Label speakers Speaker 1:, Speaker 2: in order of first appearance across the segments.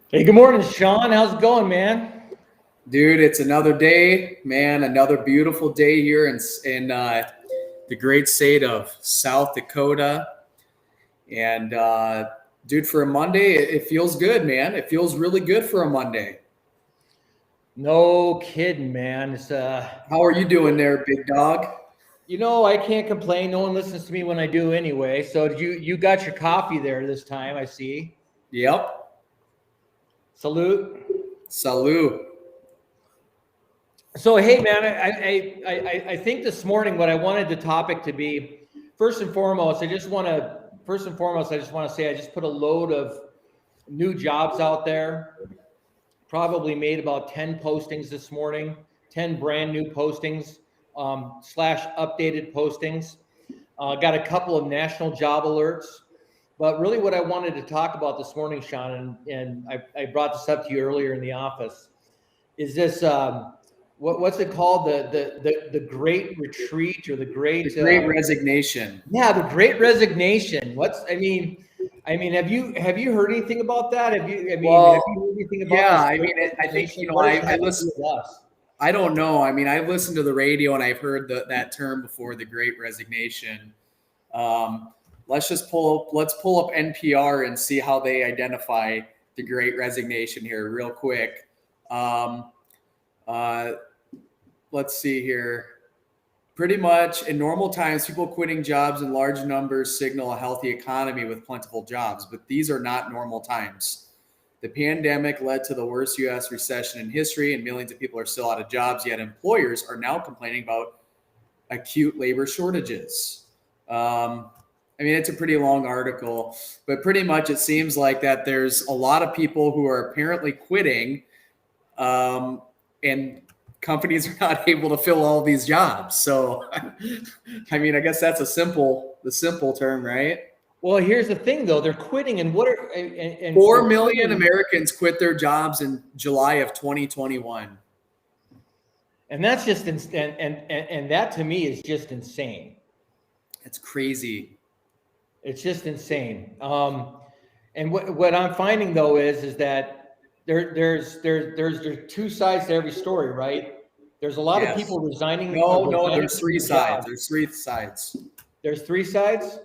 Speaker 1: Hey, good morning, Shaun. How's it going, man?
Speaker 2: Dude, it's another day, man. Another beautiful day here in the great state of South Dakota. And dude, for a Monday, it feels good, man. It feels really good for a Monday.
Speaker 1: No kidding, man.
Speaker 2: How are you doing there, big dog?
Speaker 1: I can't complain. No one listens to me when I do anyway. So you got your coffee there this time, I see.
Speaker 2: Yep.
Speaker 1: Salute.
Speaker 2: Salute.
Speaker 1: So hey, man, I think this morning what I wanted the topic to be, first and foremost, I just want to say I just put a load of new jobs out there. Probably made about 10 postings this morning, 10 brand new postings, slash updated postings. Got a couple of national job alerts. But really, what I wanted to talk about this morning, Shaun, and I brought this up to you earlier in the office, is this what's it called? The Great Retreat or the Great
Speaker 2: The great resignation.
Speaker 1: yeah, the Great Resignation. Have you heard anything about that? Have
Speaker 2: Well,
Speaker 1: you heard anything about
Speaker 2: yeah,
Speaker 1: this
Speaker 2: I
Speaker 1: Great
Speaker 2: mean, I think,
Speaker 1: Resignation? What does it
Speaker 2: I
Speaker 1: have to do
Speaker 2: listen.
Speaker 1: with us?
Speaker 2: I don't know. I mean, I've listened to the radio and I've heard that term before, the great resignation. Um, let's pull up NPR and see how they identify the great resignation here real quick. Um, uh, let's see here. Pretty much in normal times, people quitting jobs in large numbers signal a healthy economy with plentiful jobs, but these are not normal times. The pandemic led to the worst U.S. recession in history, and millions of people are still out of jobs, yet employers are now complaining about acute labor shortages. I mean, it's a pretty long article, but pretty much it seems like that there's a lot of people who are apparently quitting, and companies are not able to fill all these jobs. So, I mean, I guess that's the simple term, right?
Speaker 1: Well, here's the thing, though. They're quitting, and what are and
Speaker 2: Four
Speaker 1: they're
Speaker 2: million
Speaker 1: quitting,
Speaker 2: Americans quit their jobs in July of 2021.
Speaker 1: and that's just and that to me is just insane.
Speaker 2: It's crazy.
Speaker 1: It's just insane. And what I'm finding though is that there's two sides to every story, right? There's a lot of
Speaker 2: Yes.
Speaker 1: people
Speaker 2: No,
Speaker 1: resigning
Speaker 2: there's
Speaker 1: from
Speaker 2: three
Speaker 1: their
Speaker 2: sides.
Speaker 1: jobs.
Speaker 2: There's three sides.
Speaker 1: There's three sides.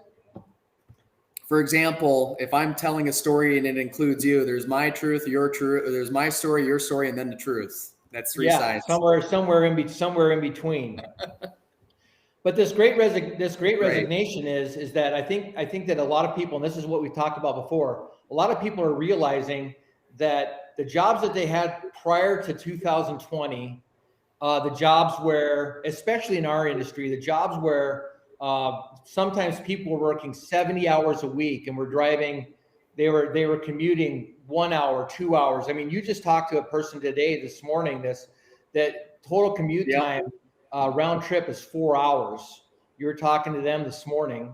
Speaker 2: For example, if I'm telling a story and it includes you, there's my truth, your truth, there's my story, your story, and then the truth. That's three
Speaker 1: Yeah,
Speaker 2: sides.
Speaker 1: somewhere in between. But this great
Speaker 2: Right.
Speaker 1: resignation is that I think that a lot of people, and this is what we talked about before, a lot of people are realizing that the jobs that they had prior to 2020, the jobs where, especially in our industry, the jobs where sometimes people were working 70 hours a week and were driving, they were commuting 1 hour, 2 hours. I mean, you just talked to a person today, this morning, that total commute
Speaker 2: Yep.
Speaker 1: time round trip is 4 hours. You were talking to them this morning,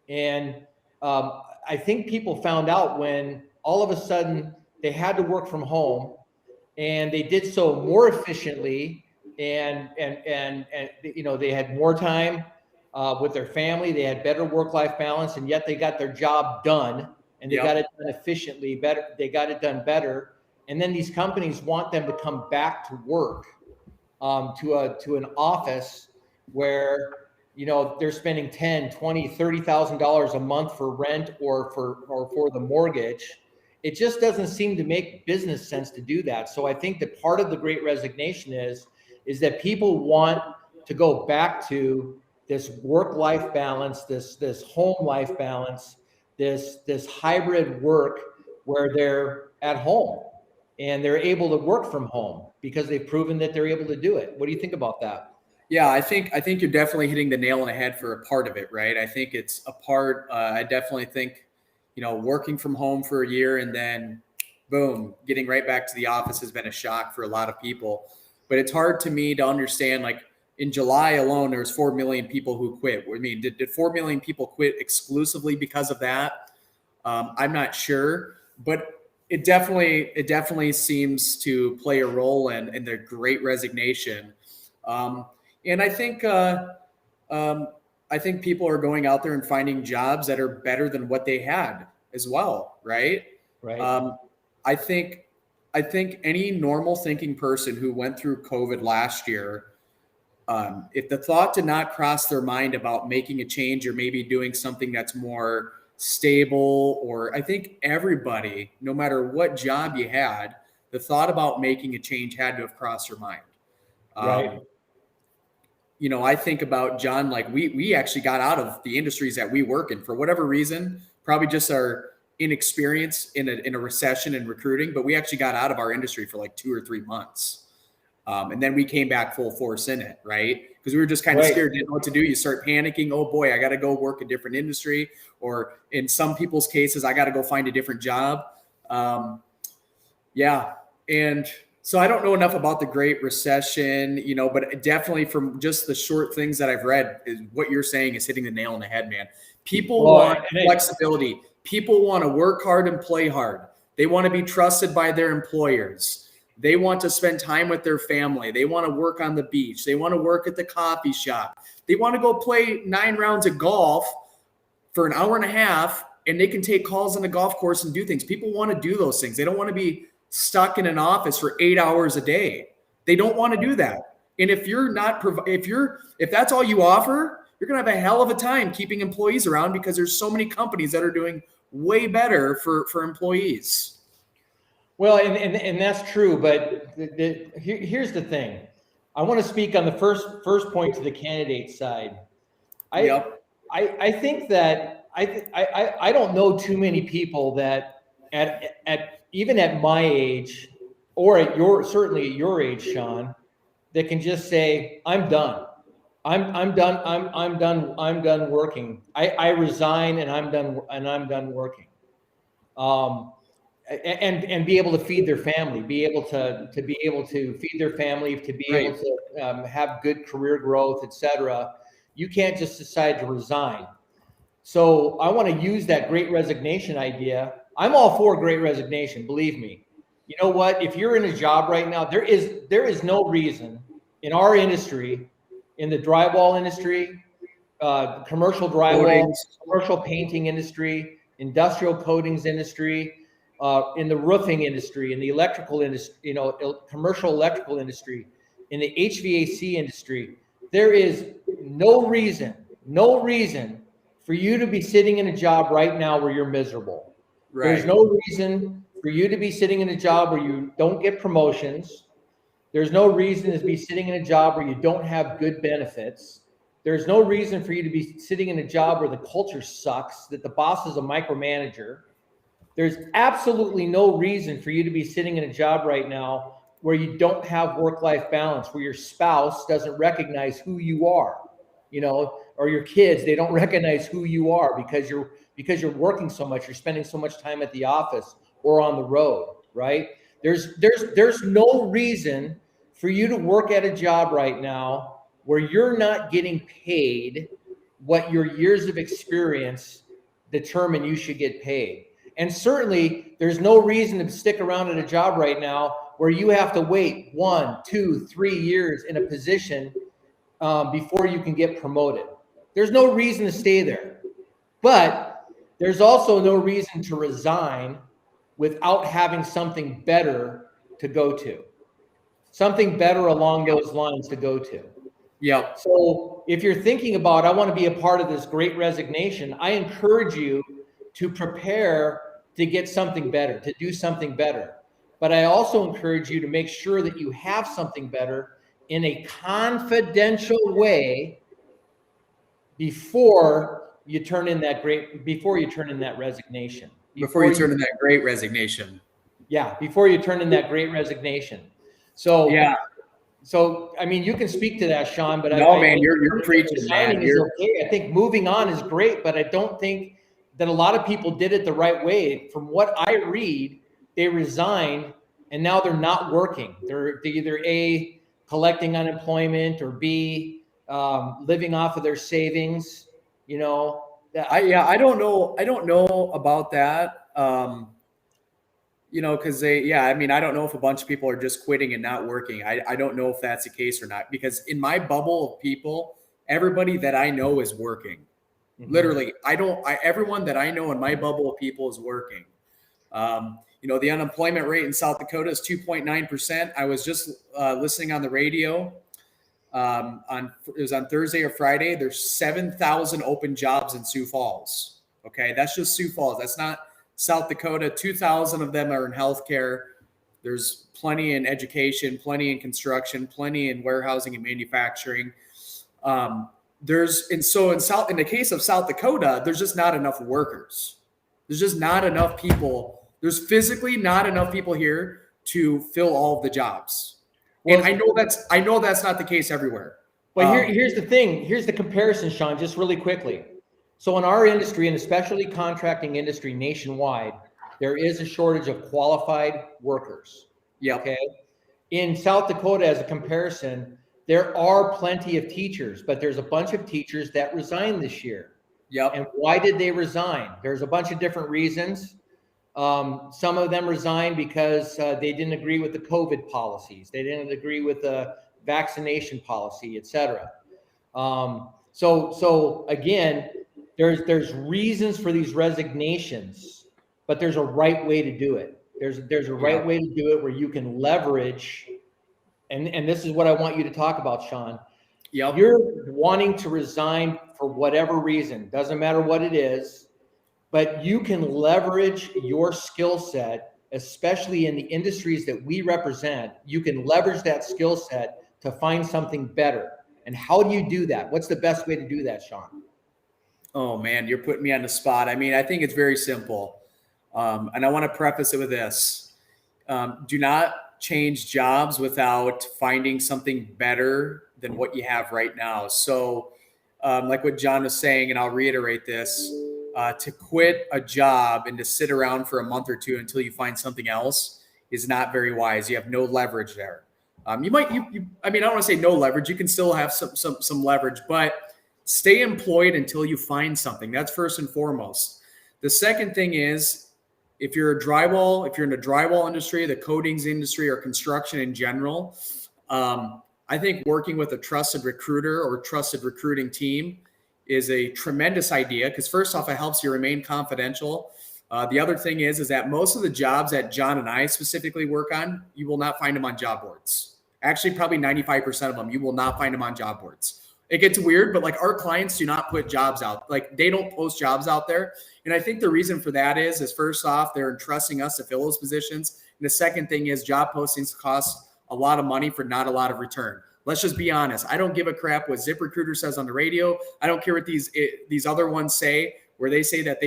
Speaker 1: and I think people found out when all of a sudden they had to work from home, and they did so more efficiently, and they had more time with their family. They had better work-life balance, and yet they got their job done, and they got
Speaker 2: Yep.
Speaker 1: it done efficiently. Better, they got it done better. And then these companies want them to come back to work, to an office where they're spending 10, 20, $30,000 a month for rent or for the mortgage. It just doesn't seem to make business sense to do that. So I think that part of the great resignation is that people want to go back to this work life balance, this home life balance, this hybrid work where they're at home and they're able to work from home because they've proven that they're able to do it. What do you think about that?
Speaker 2: Yeah, I think you're definitely hitting the nail on the head for a part of it, right? I think it's a part. I definitely think, working from home for a year and then, boom, getting right back to the office has been a shock for a lot of people. But it's hard to me to understand. Like in July alone, there was 4 million people who quit. I mean, did 4 million people quit exclusively because of that? I'm not sure, but it definitely seems to play a role in the Great Resignation. Um, and um, I think people are going out there and finding jobs that are better than what they had as well, right?
Speaker 1: Right.
Speaker 2: Um, I think I think any normal thinking person who went through COVID last year, if the thought did not cross their mind about making a change or maybe doing something that's more stable, or I think everybody, no matter what job you had, the thought about making a change had to have crossed your mind.
Speaker 1: Right.
Speaker 2: I think about John, like we actually got out of the industries that we work in for whatever reason, probably just our inexperience in a recession and recruiting, but we actually got out of our industry for like 2 or 3 months. And then we came back full force in it, right? Because we were just kind of scared, didn't know what to do. You start panicking. Oh boy, I got to go work a different industry. Or in some people's cases, I got to go find a different job. Yeah. And so I don't know enough about the Great Recession, but definitely from just the short things that I've read, is what you're saying is hitting the nail on the head, man. People want flexibility. People want to work hard and play hard. They want to be trusted by their employers. They want to spend time with their family. They want to work on the beach. They want to work at the coffee shop. They want to go play 9 rounds of golf for an hour and a half, and they can take calls on the golf course and do things. People want to do those things. They don't want to be stuck in an office for 8 hours a day. They don't want to do that. And if you're not, if that's all you offer, you're going to have a hell of a time keeping employees around, because there's so many companies that are doing way better for employees.
Speaker 1: Well, and that's true, but here's the thing. I want to speak on the first point to the candidate side. I think that I don't know too many people that at even at my age, or certainly at your age, Shaun, that can just say, I'm done. I'm done. I'm done working. I resign and I'm done working. And be able to feed their family, be able to feed their family, to be able to have good career growth, etc. You can't just decide to resign. So I want to use that Great Resignation idea. I'm all for Great Resignation, believe me. You know what? If you're in a job right now, there is no reason in our industry, in the drywall industry, commercial drywall, commercial painting industry, industrial coatings industry, in the roofing industry, in the electrical industry, commercial electrical industry, in the HVAC industry, there is no reason for you to be sitting in a job right now where you're miserable. Right. There's no reason for you to be sitting in a job where you don't get promotions. There's no reason to be sitting in a job where you don't have good benefits. There's no reason for you to be sitting in a job where the culture sucks, that the boss is a micromanager. There's absolutely no reason for you to be sitting in a job right now where you don't have work-life balance, where your spouse doesn't recognize who you are, or your kids, they don't recognize who you are because you're working so much, you're spending so much time at the office or on the road, right? There's no reason for you to work at a job right now where you're not getting paid what your years of experience determine you should get paid. And certainly there's no reason to stick around at a job right now where you have to wait 1, 2, 3 years in a position before you can get promoted. There's no reason to stay there. But there's also no reason to resign without having something better to go to. Something better along those lines to go to.
Speaker 2: Yeah.
Speaker 1: So if you're thinking about, I want to be a part of this Great Resignation, I encourage you to prepare to get something better, to do something better. But I also encourage you to make sure that you have something better in a confidential way before you turn in that resignation.
Speaker 2: Before you turn in that Great Resignation.
Speaker 1: Yeah, before you turn in that Great Resignation. So yeah. So I mean, you can speak to that, Shaun. But
Speaker 2: you're preaching, man.
Speaker 1: Is okay. I think moving on is great, but I don't think that a lot of people did it the right way. From what I read, they resigned and now they're not working. They're either A, collecting unemployment, or B, living off of their savings.
Speaker 2: I don't know about that. Because I don't know if a bunch of people are just quitting and not working. I don't know if that's the case or not, because in my bubble of people, everybody that I know is working. Mm-hmm. Literally, everyone that I know in my bubble of people is working. The unemployment rate in South Dakota is 2.9%. I was just listening on the radio it was on Thursday or Friday. There's 7,000 open jobs in Sioux Falls. Okay, that's just Sioux Falls. That's not South Dakota. 2,000 of them are in healthcare. There's plenty in education, plenty in construction, plenty in warehousing and manufacturing. In the case of South Dakota, there's just not enough workers. There's just not enough people. There's physically not enough people here to fill all of the jobs. And I know that's not the case everywhere.
Speaker 1: But here's the thing. Here's the comparison, Shaun, just really quickly. So in our industry, and especially contracting industry nationwide, there is a shortage of qualified workers.
Speaker 2: Yeah.
Speaker 1: Okay. In South Dakota, as a comparison, there are plenty of teachers, but there's a bunch of teachers that resigned this year.
Speaker 2: Yep.
Speaker 1: And why did they resign? There's a bunch of different reasons. Some of them resigned because they didn't agree with the COVID policies. They didn't agree with the vaccination policy, et cetera. So again, there's reasons for these resignations, but there's a right way to do it. There's a right way to do it where you can leverage, and this is what I want you to talk about, Shaun.
Speaker 2: Yep.
Speaker 1: You're wanting to resign for whatever reason, doesn't matter what it is, but you can leverage your skill set, especially in the industries that we represent. You can leverage that skill set to find something better. And how do you do that? What's the best way to do that, Shaun?
Speaker 2: Oh man, you're putting me on the spot. I mean, I think it's very simple. And I want to preface it with this. Do not change jobs without finding something better than what you have right now. So like what John was saying, and I'll reiterate this, to quit a job and to sit around for a month or two until you find something else is not very wise. You have no leverage there. I don't want to say no leverage. You can still have some leverage, but stay employed until you find something. That's first and foremost. The second thing is, if you're in the drywall industry, the coatings industry, or construction in general, I think working with a trusted recruiter or trusted recruiting team is a tremendous idea, because first off, it helps you remain confidential. The other thing is that most of the jobs that John and I specifically work on, you will not find them on job boards. Actually, probably 95% of them, you will not find them on job boards. It gets weird, but like our clients do not put jobs out. Like they don't post jobs out there. And I think the reason for that is first off, they're entrusting us to fill those positions. And the second thing is job postings cost a lot of money for not a lot of return. Let's just be honest. I don't give a crap what ZipRecruiter says on the radio. I don't care what these other ones say, where they say that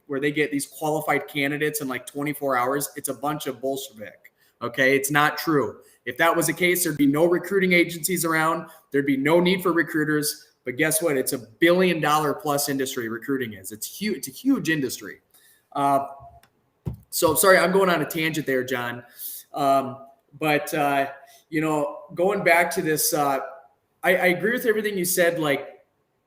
Speaker 2: where they get these qualified candidates in like 24 hours. It's a bunch of bullshit. Okay. It's not true. If that was the case, there'd be no recruiting agencies around. There'd be no need for recruiters. But guess what? It's $1 billion plus industry, recruiting is. It's huge. It's a huge industry. So sorry, I'm going on a tangent there, John. But going back to this, I agree with everything you said. Like,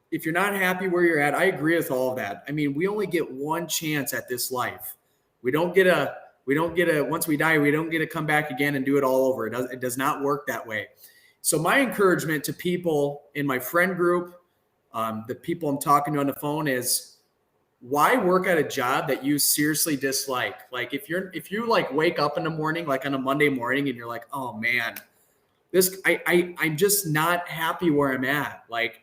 Speaker 2: if you're not happy where you're at, I agree with all of that. I mean, we only get one chance at this life. Once we die, we don't get to come back again and do it all over. It does not work that way. So my encouragement to people in my friend group, the people I'm talking to on the phone, is why work at a job that you seriously dislike? Like if you like wake up in the morning, like on a Monday morning, and you're like, oh man, I'm just not happy where I'm at. Like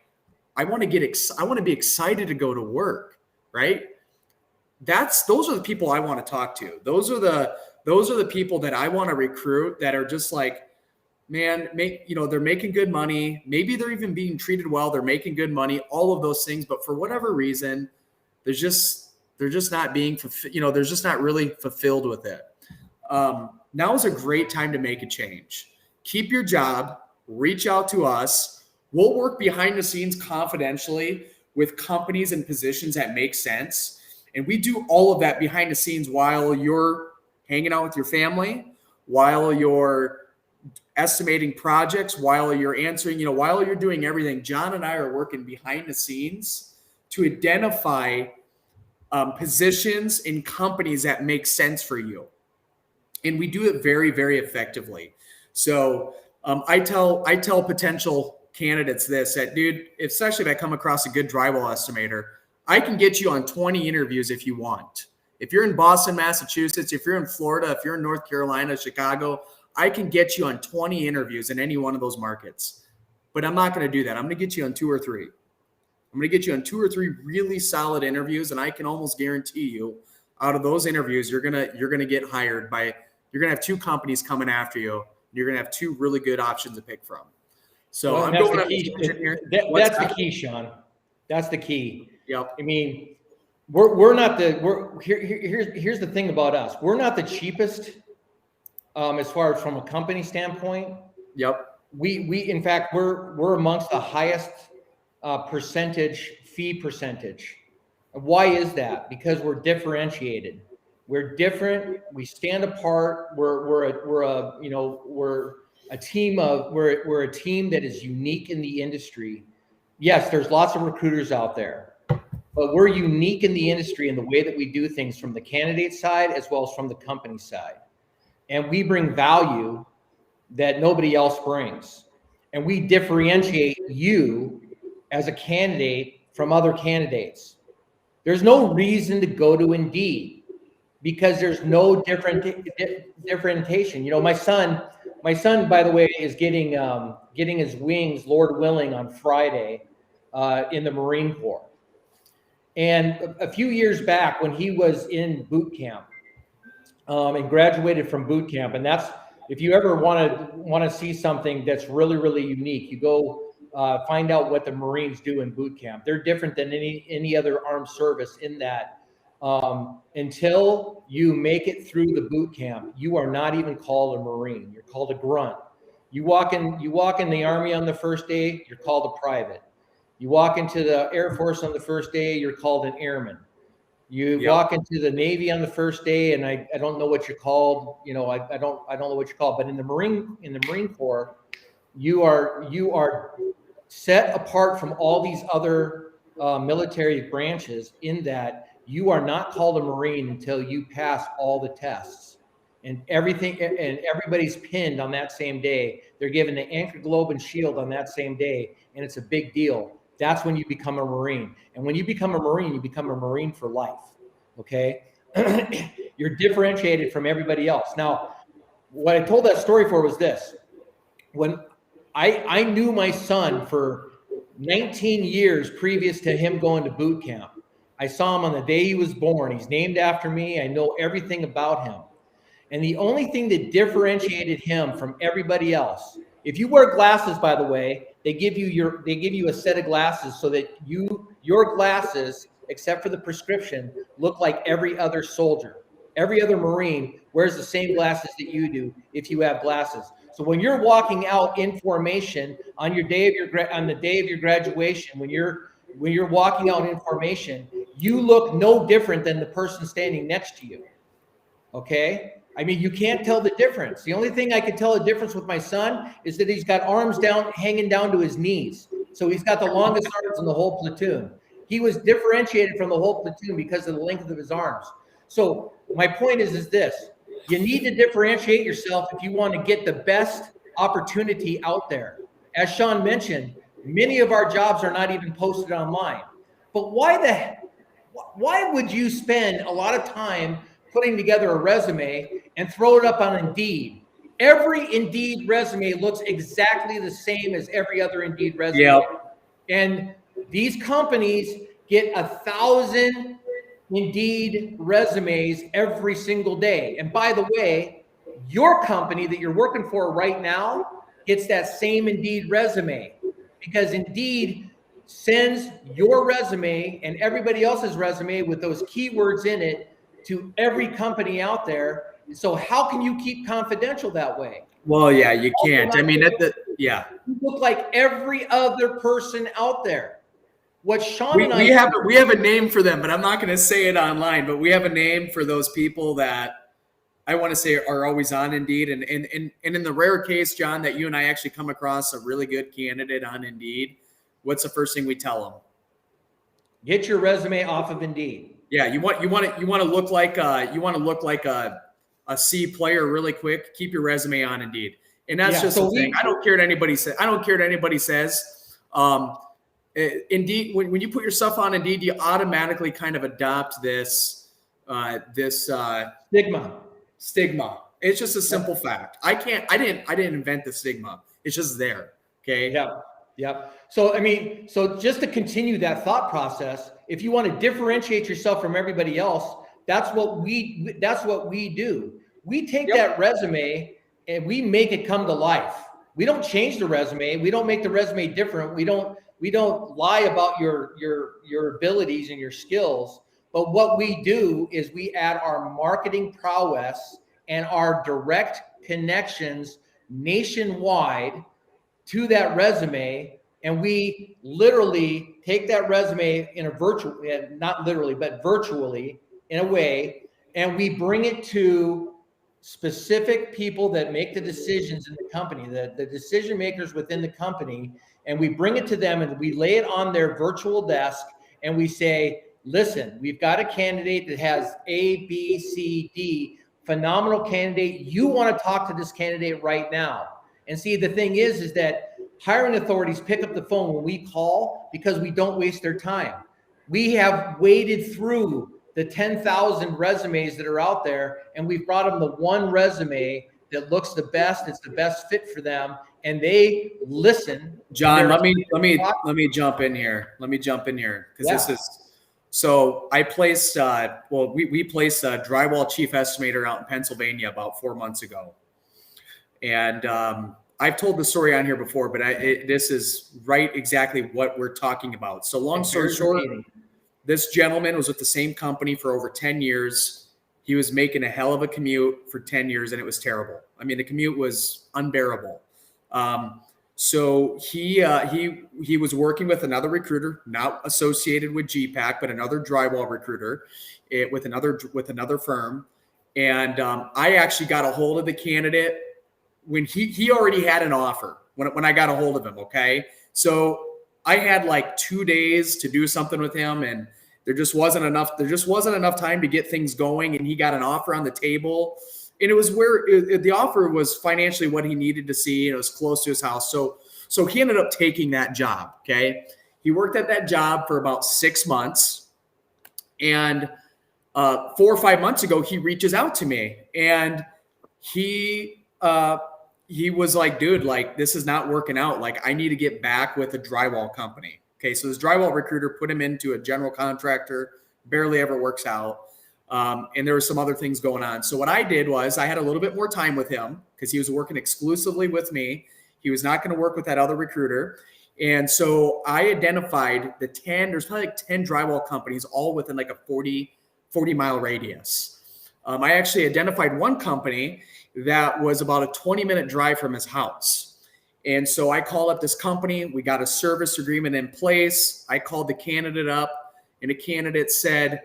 Speaker 2: I want to be excited to go to work, right? Those are the people I want to talk to. Those are the people that I want to recruit, that are just like, man, they're making good money. Maybe they're even being treated well. They're making good money, all of those things. But for whatever reason, they're just not being, they're just not really fulfilled with it. Now is a great time to make a change. Keep your job, reach out to us. We'll work behind the scenes confidentially with companies and positions that make sense. And we do all of that behind the scenes while you're hanging out with your family, while you're estimating projects, while you're answering, while you're doing everything. John and I are working behind the scenes to identify positions in companies that make sense for you. And we do it very, very effectively. So I tell potential candidates this, that dude, especially if I come across a good drywall estimator, I can get you on 20 interviews if you want. If you're in Boston, Massachusetts, if you're in Florida, if you're in North Carolina, Chicago, I can get you on 20 interviews in any one of those markets. But I'm not going to do that. I'm going to get you on 2 or 3. I'm going to get you on 2 or 3 really solid interviews, and I can almost guarantee you, out of those interviews, you're gonna get hired by. You're gonna have 2 companies coming after you. You're gonna have 2 really good options to pick from. So
Speaker 1: Well,
Speaker 2: I'm
Speaker 1: that's
Speaker 2: going
Speaker 1: the
Speaker 2: on
Speaker 1: key.
Speaker 2: a tangent here.
Speaker 1: That's the key, Shaun. That's the key.
Speaker 2: Yep.
Speaker 1: I mean, we're not the here's the thing about us. We're not the cheapest as far as from a company standpoint.
Speaker 2: Yep.
Speaker 1: We in fact we're amongst the highest fee percentage. Why is that? Because we're differentiated. We're different. We stand apart. We're a team that is unique in the industry. Yes, there's lots of recruiters out there, but we're unique in the industry in the way that we do things from the candidate side as well as from the company side. And we bring value that nobody else brings. And we differentiate you as a candidate from other candidates. There's no reason to go to Indeed because there's no differentiation. You know, my son, by the way, is getting his wings, Lord willing, on Friday in the Marine Corps. And a few years back when he was in boot camp and graduated from boot camp, and that's, if you ever want to see something that's really, really unique, you go find out what the Marines do in boot camp. They're different than any other armed service in that until you make it through the boot camp, you are not even called a Marine. You're called a grunt. You walk in the Army on the first day, you're called a private. You walk into the Air Force on the first day, you're called an airman. You walk into the Navy on the first day, and I don't know what you're called. You know, I don't know what you're called. But in the Marine Corps, you are set apart from all these other military branches in that you are not called a Marine until you pass all the tests and everything, and everybody's pinned on that same day. They're given the anchor, globe, and shield on that same day, and it's a big deal. That's when you become a Marine. And when you become a Marine, you become a Marine for life. Okay? You're differentiated from everybody else. Now, what I told that story for was this. When I knew my son for 19 years previous to him going to boot camp. I saw him on the day he was born. He's named after me. I know everything about him. And the only thing that differentiated him from everybody else, if you wear glasses, by the way, they give you a set of glasses so that your glasses, except for the prescription, look like every other soldier. Every other Marine wears the same glasses that you do if you have glasses. So when you're walking out in formation on the day of your graduation, when you're walking out in formation, you look no different than the person standing next to you. Okay? I mean, you can't tell the difference. The only thing I could tell the difference with my son is that he's got arms hanging down to his knees. So he's got the longest arms in the whole platoon. He was differentiated from the whole platoon because of the length of his arms. So my point is this. You need to differentiate yourself if you want to get the best opportunity out there. As Shaun mentioned, many of our jobs are not even posted online. But why would you spend a lot of time putting together a resume and throw it up on Indeed? Every Indeed resume looks exactly the same as every other Indeed resume.
Speaker 2: Yep.
Speaker 1: And these companies get 1,000 Indeed resumes every single day. And by the way, your company that you're working for right now gets that same Indeed resume because Indeed sends your resume and everybody else's resume with those keywords in it to every company out there. So how can you keep confidential that way?
Speaker 2: Well, yeah, you can't. I mean,
Speaker 1: you look like every other person out there. What Shaun and
Speaker 2: we have a name for them, but I'm not going to say it online. But we have a name for those people that I want to say are always on Indeed. And in the rare case, John, that you and I actually come across a really good candidate on Indeed, what's the first thing we tell them?
Speaker 1: Get your resume off of Indeed.
Speaker 2: Yeah, you want to look like a C player really quick. Keep your resume on Indeed, and that's just the thing. I don't care what anybody says. Indeed, when you put your stuff on Indeed, you automatically kind of adopt this this
Speaker 1: Stigma.
Speaker 2: It's just a simple fact. I didn't invent the stigma. It's just there. Okay.
Speaker 1: Yep. So just to continue that thought process, if you want to differentiate yourself from everybody else, that's what we do. We take that resume and we make it come to life. We don't change the resume. We don't make the resume different. We don't lie about your abilities and your skills. But what we do is we add our marketing prowess and our direct connections nationwide to that resume. And we literally take that resume in a virtual, not literally, but virtually in a way, and we bring it to specific people that make the decisions in the company, the decision makers within the company, and we bring it to them and we lay it on their virtual desk and we say, listen, we've got a candidate that has A, B, C, D, phenomenal candidate. You want to talk to this candidate right now. And see, the thing is that hiring authorities pick up the phone when we call because we don't waste their time. We have waded through the 10,000 resumes that are out there, and we've brought them the one resume that looks the best. It's the best fit for them, and they listen.
Speaker 2: John, let me jump in here. Because this is so. I placed we placed a drywall chief estimator out in Pennsylvania about 4 months ago, and I've told the story on here before, but this is right exactly what we're talking about. So long story short, this gentleman was with the same company for over 10 years. He was making a hell of a commute for 10 years, and it was terrible. I mean, the commute was unbearable. So he was working with another recruiter, not associated with GPAC, but another drywall recruiter with another firm. And I actually got a hold of the candidate when he already had an offer when I got a hold of him. Okay. So I had like 2 days to do something with him, and there just wasn't enough time to get things going. And he got an offer on the table, and it was the offer was financially what he needed to see. And it was close to his house. So he ended up taking that job. Okay. He worked at that job for about 6 months, and 4 or 5 months ago, he reaches out to me, and he was like, dude, like, this is not working out. Like, I need to get back with a drywall company. Okay. So this drywall recruiter put him into a general contractor, barely ever works out. And there were some other things going on. So what I did was I had a little bit more time with him because he was working exclusively with me. He was not going to work with that other recruiter. And so I identified there's probably like 10 drywall companies, all within like a 40-mile radius. I actually identified one company that was about a 20-minute drive from his house. And so I called up this company. We got a service agreement in place. I called the candidate up, and the candidate said,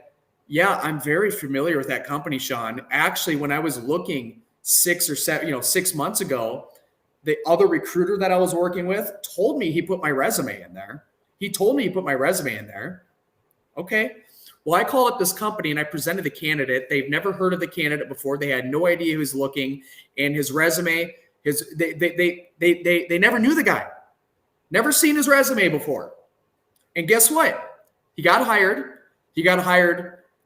Speaker 2: yeah, I'm very familiar with that company, Shaun. Actually, when I was looking 6 months ago, the other recruiter that I was working with told me he put my resume in there. Okay. Well, I called up this company and I presented the candidate. They've never heard of the candidate before. They had no idea who was looking, and his resume, they never knew the guy, never seen his resume before. And guess what? He got hired.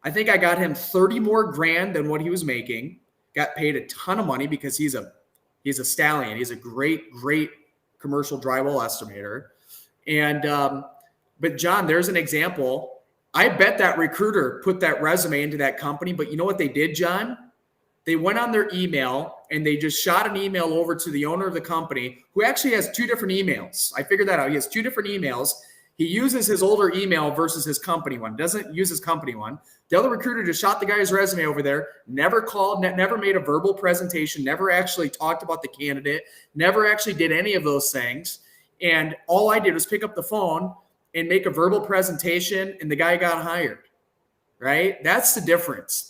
Speaker 2: I think I got him 30 more grand than what he was making. Got paid a ton of money because he's a stallion. He's a great commercial drywall estimator. And but John, there's an example. I bet that recruiter put that resume into that company, but you know what they did, John? They went on their email and they just shot an email over to the owner of the company, who actually has 2 different emails. I figured that out. He has 2 different emails. He uses his older email versus his company one. Doesn't use his company one. The other recruiter just shot the guy's resume over there, never called, never made a verbal presentation, never actually talked about the candidate, never actually did any of those things. And all I did was pick up the phone and make a verbal presentation, and the guy got hired, right? That's the difference.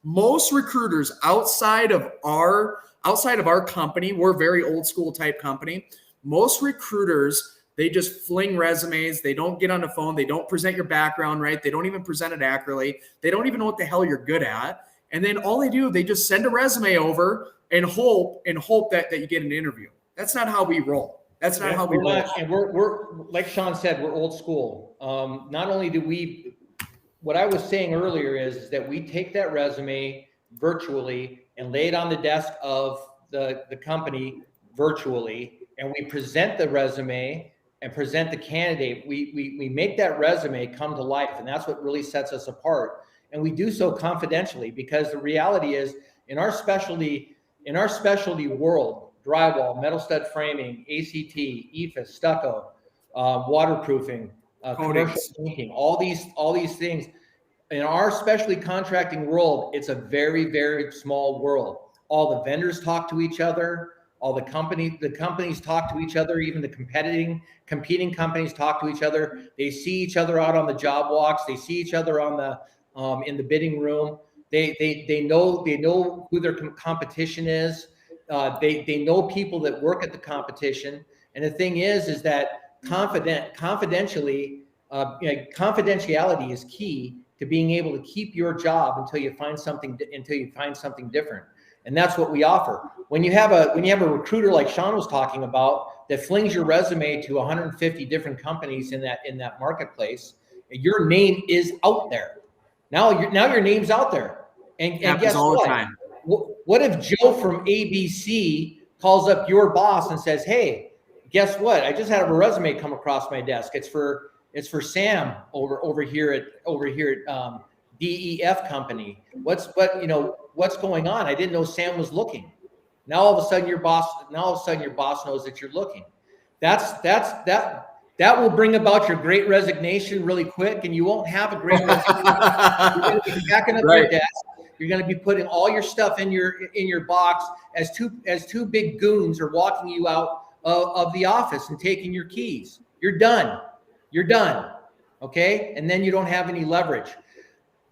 Speaker 2: Most recruiters outside of our company, we're a very old school type company. Most recruiters, they just fling resumes. They don't get on the phone. They don't present your background right. They don't even present it accurately. They don't even know what the hell you're good at. And then all they do, they just send a resume over and hope that you get an interview. That's not how we roll. That's not how we roll.
Speaker 1: And we're like Shaun said, we're old school. Not only do we what I was saying earlier is that we take that resume virtually and lay it on the desk of the company virtually, and we present the resume and present the candidate. We make that resume come to life, and that's what really sets us apart. And we do so confidentially, because the reality is, in our specialty world, drywall, metal stud framing, ACT, EIFS, stucco, waterproofing, commercial painting, all these things. In our specialty contracting world, it's a very, very small world. All the vendors talk to each other. All the companies talk to each other. Even the competing companies talk to each other. They see each other out on the job walks. They see each other on the in the bidding room. They know who their competition is. They know people that work at the competition. And the thing is that confidentiality is key to being able to keep your job until you find something different. And that's what we offer. When you have a recruiter like Shaun was talking about, that flings your resume to 150 different companies in that marketplace, your name is out there. Now your name's out there. And guess
Speaker 2: all
Speaker 1: what?
Speaker 2: The time.
Speaker 1: What if Joe from ABC calls up your boss and says, "Hey, guess what? I just had a resume come across my desk. It's for Sam over here at DEF company. What's going on? I didn't know Sam was looking." Now all of a sudden your boss knows that you're looking. That will bring about your great resignation really quick, and you won't have a great resignation. You're going to be packing up your desk. You're going to be putting all your stuff in your box as two big goons are walking you out of the office and taking your keys. You're done. Okay? And then you don't have any leverage.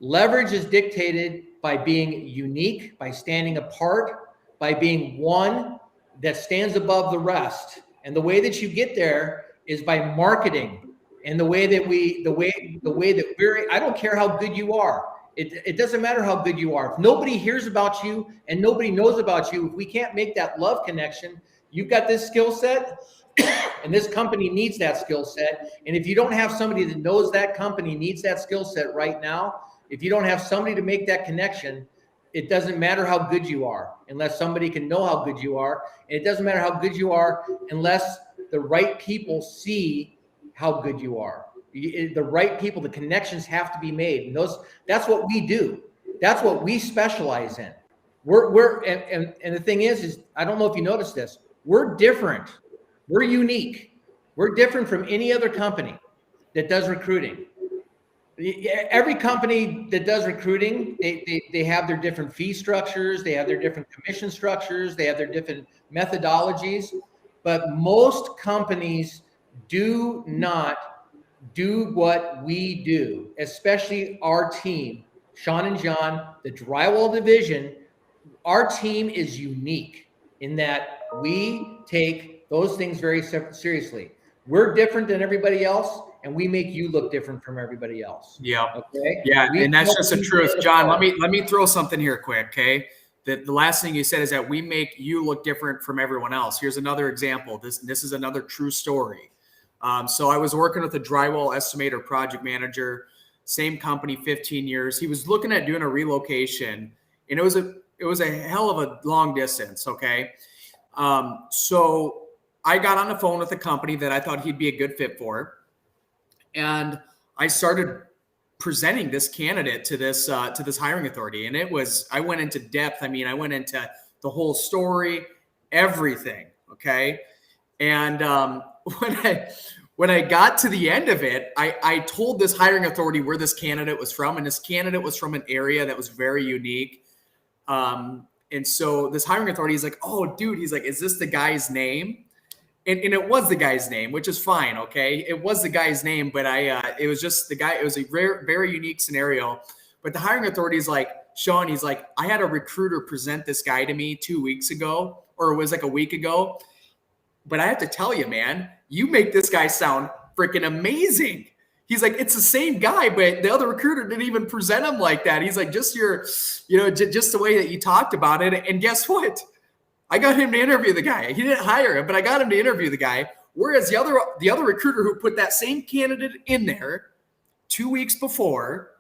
Speaker 1: Leverage is dictated by being unique, by standing apart, by being one that stands above the rest. And the way that you get there is by marketing. And the way that we're, I don't care how good you are. It doesn't matter how good you are. If nobody hears about you and nobody knows about you, if we can't make that love connection, you've got this skill set and this company needs that skill set. And if you don't have somebody that knows that company needs that skill set right now, if you don't have somebody to make that connection, it doesn't matter how good you are unless somebody can know how good you are. And it doesn't matter how good you are unless the right people see how good you are. The right people, the connections have to be made. And that's what we do. That's what we specialize in. And the thing is I don't know if you noticed this, we're different. We're unique. We're different from any other company that does recruiting. Every company that does recruiting, they have their different fee structures. They have their different commission structures. They have their different methodologies. But most companies do not do what we do, especially our team, Shaun and John, the drywall division. Our team is unique in that we take those things very seriously. We're different than everybody else, and we make you look different from everybody else.
Speaker 2: Yeah.
Speaker 1: Okay.
Speaker 2: Yeah, and that's just the truth, John. Let me throw something here quick, okay? The last thing you said is that we make you look different from everyone else. Here's another example. This is another true story. So I was working with a drywall estimator project manager, same company, 15 years. He was looking at doing a relocation, and it was a hell of a long distance. Okay. So I got on the phone with a company that I thought he'd be a good fit for. And I started presenting this candidate to this hiring authority. And I went into depth. I mean, I went into the whole story, everything. Okay. And, when I got to the end of it, I told this hiring authority where this candidate was from, and this candidate was from an area that was very unique. And so this hiring authority is like, "Oh, dude," he's like, "is this the guy's name?" And it was the guy's name, which is fine. Okay. It was the guy's name, but it was just the guy. It was a very unique scenario. But the hiring authority is like, Shaun, he's like, "I had a recruiter present this guy to me 2 weeks ago, or it was like a week ago. But I have to tell you, man, you make this guy sound freaking amazing." He's like, "It's the same guy, but the other recruiter didn't even present him like that." He's like, "Just just the way that you talked about it." And guess what? I got him to interview the guy. He didn't hire him, but I got him to interview the guy. Whereas the other recruiter who put that same candidate in there 2 weeks before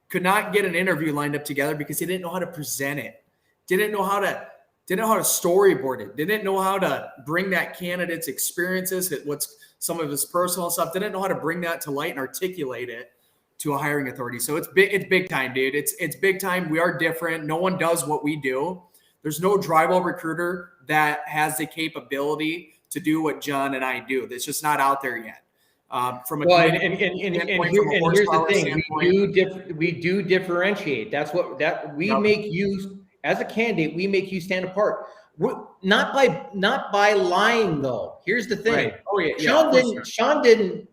Speaker 2: could not get an interview lined up together because he didn't know how to present it, didn't know how to storyboard it, didn't know how to bring that candidate's experiences, what's some of his personal stuff, didn't know how to bring that to light and articulate it to a hiring authority. So it's big time, dude. It's big time. We are different. No one does what we do. There's no drywall recruiter that has the capability to do what John and I do. That's just not out there yet. From a
Speaker 1: well, and here's the thing: we do differentiate. That's what we make you as a candidate. We make you stand apart. Not by lying though. Here's the thing.
Speaker 2: Right. Oh yeah.
Speaker 1: Shaun didn't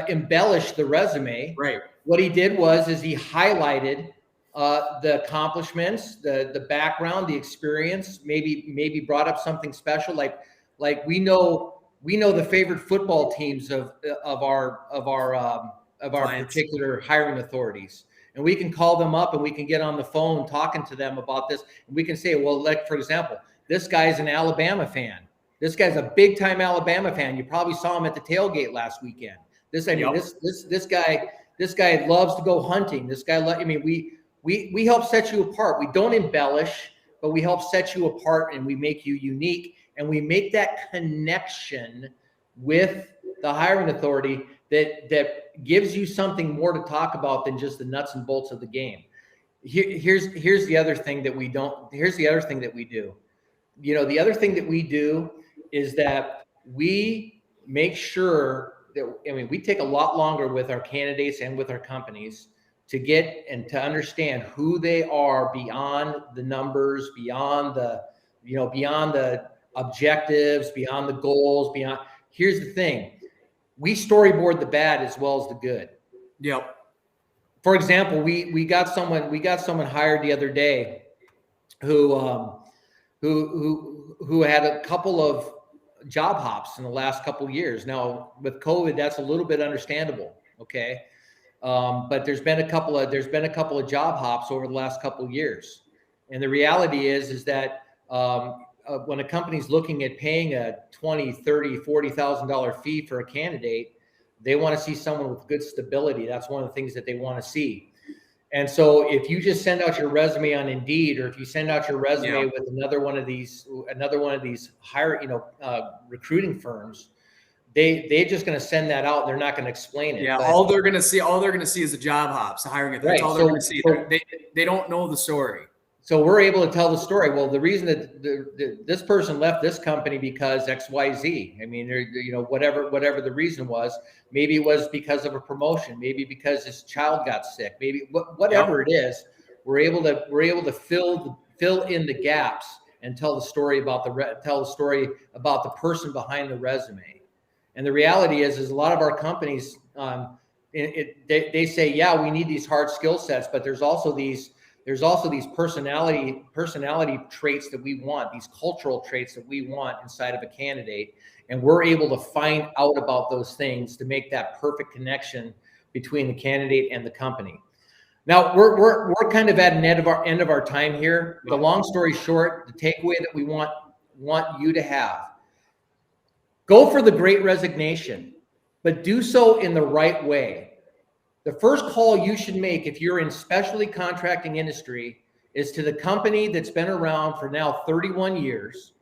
Speaker 1: embellish the resume.
Speaker 2: Right.
Speaker 1: What he did is he highlighted the accomplishments, the background, the experience. Maybe brought up something special, like we know the favorite football teams of our particular hiring authorities, and we can call them up and we can get on the phone talking to them about this. And we can say, well, like for example, this guy's an Alabama fan. This guy's a big time Alabama fan. You probably saw him at the tailgate last weekend. This guy loves to go hunting. This guy, we help set you apart. We don't embellish, but we help set you apart, and we make you unique, and we make that connection with the hiring authority that gives you something more to talk about than just the nuts and bolts of the game. Here's the other thing that we don't. Here's the other thing that we do. The other thing that we do is that we make sure that, we take a lot longer with our candidates and with our companies to get and to understand who they are beyond the numbers, beyond the objectives, beyond the goals, here's the thing. We storyboard the bad as well as the good.
Speaker 2: Yep.
Speaker 1: For example, we got someone hired the other day who had a couple of job hops in the last couple of years. Now with COVID, that's a little bit understandable. Okay. But there's been a couple of job hops over the last couple of years. And the reality is that, when a company's looking at paying a $20,000, $30,000, $40,000 fee for a candidate, they want to see someone with good stability. That's one of the things that they want to see. And so if you just send out your resume on Indeed, or if you send out your resume with another one of these recruiting firms, they're just going to send that out. They're not going to explain it.
Speaker 2: Yeah, all they're going to see is the job hops, the hiring. That's all they're going to see. They don't know the story.
Speaker 1: So we're able to tell the story. Well, the reason that this person left this company because X, Y, Z. Whatever the reason was. Maybe it was because of a promotion. Maybe because his child got sick. Maybe whatever it is. We're able to fill in the gaps and tell the story about the person behind the resume. And the reality is a lot of our companies, they say, yeah, we need these hard skill sets, but there's also these personality traits that we want, these cultural traits that we want inside of a candidate. And we're able to find out about those things to make that perfect connection between the candidate and the company. Now we're kind of at an end of our time here. The long story short, the takeaway that we want you to have: go for the great resignation, but do so in the right way. The first call you should make if you're in specialty contracting industry is to the company that's been around for now 31 years,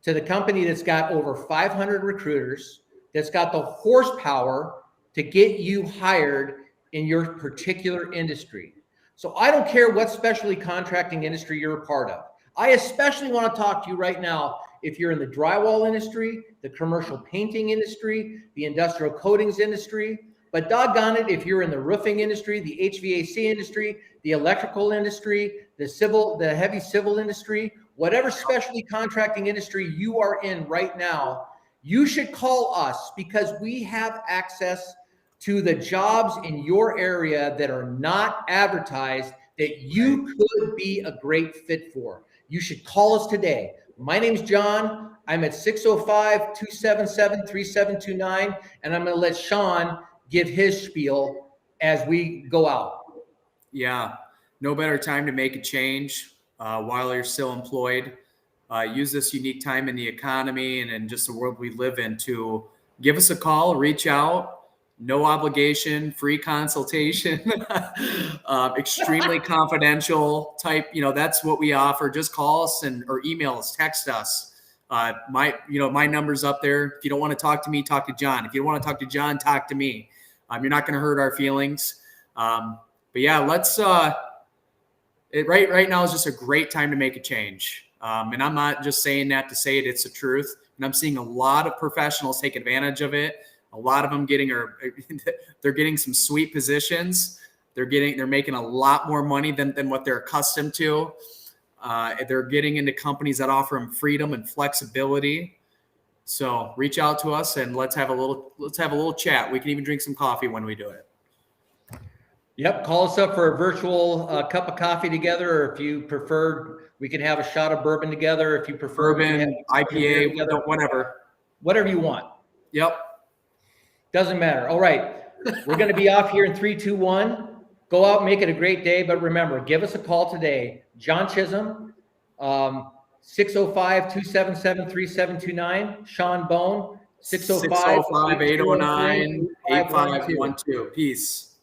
Speaker 1: to the company that's got over 500 recruiters, that's got the horsepower to get you hired in your particular industry. So I don't care what specialty contracting industry you're a part of. I especially want to talk to you right now if you're in the drywall industry, the commercial painting industry, the industrial coatings industry. But doggone it, if you're in the roofing industry, the HVAC industry, the electrical industry, the heavy civil industry, whatever specialty contracting industry you are in right now, you should call us, because we have access to the jobs in your area that are not advertised that you could be a great fit for. You should call us today. My name's John. I'm at 605-277-3729, and I'm going to let Shaun give his spiel as we go out.
Speaker 2: Yeah, no better time to make a change while you're still employed. Use this unique time in the economy and in just the world we live in to give us a call, reach out, no obligation, free consultation, extremely confidential type. That's what we offer. Just call us or email us, text us. My number's up there. If you don't want to talk to me, talk to John. If you don't want to talk to John, talk to me. You're not going to hurt our feelings. But yeah, let's. Right now is just a great time to make a change. And I'm not just saying that to say it; it's the truth. And I'm seeing a lot of professionals take advantage of it. A lot of them they're getting some sweet positions. They're making a lot more money than what they're accustomed to. They're getting into companies that offer them freedom and flexibility. So reach out to us and let's have a little chat. We can even drink some coffee when we do it.
Speaker 1: Yep. Call us up for a virtual cup of coffee together, or if you prefer, we can have a shot of bourbon together. If you prefer,
Speaker 2: bourbon, IPA, whatever
Speaker 1: you want.
Speaker 2: Yep.
Speaker 1: Doesn't matter. All right. We're going to be off here in 3, 2, 1. Go out and make it a great day. But remember, give us a call today. John Chisholm, 605-277-3729. Shaun Bone, 605-809-8512.
Speaker 2: Peace.